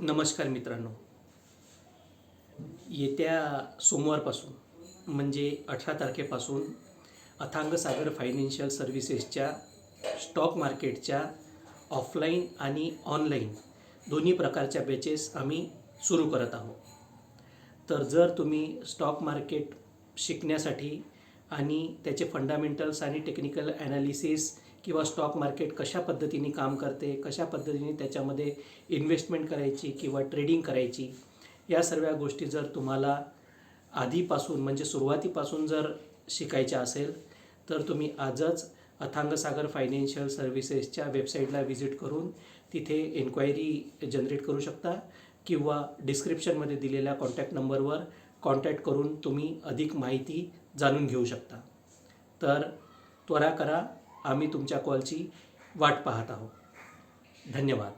नमस्कार मित्रांनो. येत्या सोमवारपासून म्हणजे 18 तारखेपासून अथांग सागर फायनान्शियल सर्व्हिसेसच्या स्टॉक मार्केटच्या ऑफलाईन आणि ऑनलाईन दोन्ही प्रकारच्या बॅचेस आम्ही सुरू करत आहोत. तर जर तुम्ही स्टॉक मार्केट शिकण्यासाठी आणि त्याचे फंडामेंटल्स आणि टेक्निकल ॲनालिसिस किंवा स्टॉक मार्केट कशा पद्धतीने काम करते, कशा पद्धतीने त्याच्यामध्ये इन्व्हेस्टमेंट करायची किंवा ट्रेडिंग करायची, या सर्व गोष्टी जर तुम्हाला आधीपासून म्हणजे सुरुवातीपासून जर शिकायच्या असेल तर तुम्ही आजच अथांग सागर फायनान्शियल सर्व्हिसेसच्या वेबसाईटला व्हिजिट करून तिथे एन्क्वायरी जनरेट करू शकता किंवा डिस्क्रिप्शनमध्ये दिलेल्या कॉन्टॅक्ट नंबरवर कॉन्टॅक्ट करून तुम्ही अधिक माहिती जाणून घेऊ शकता. तर त्वरा करा, आम्ही तुमच्या कॉलची वाट पाहत आहोत. धन्यवाद.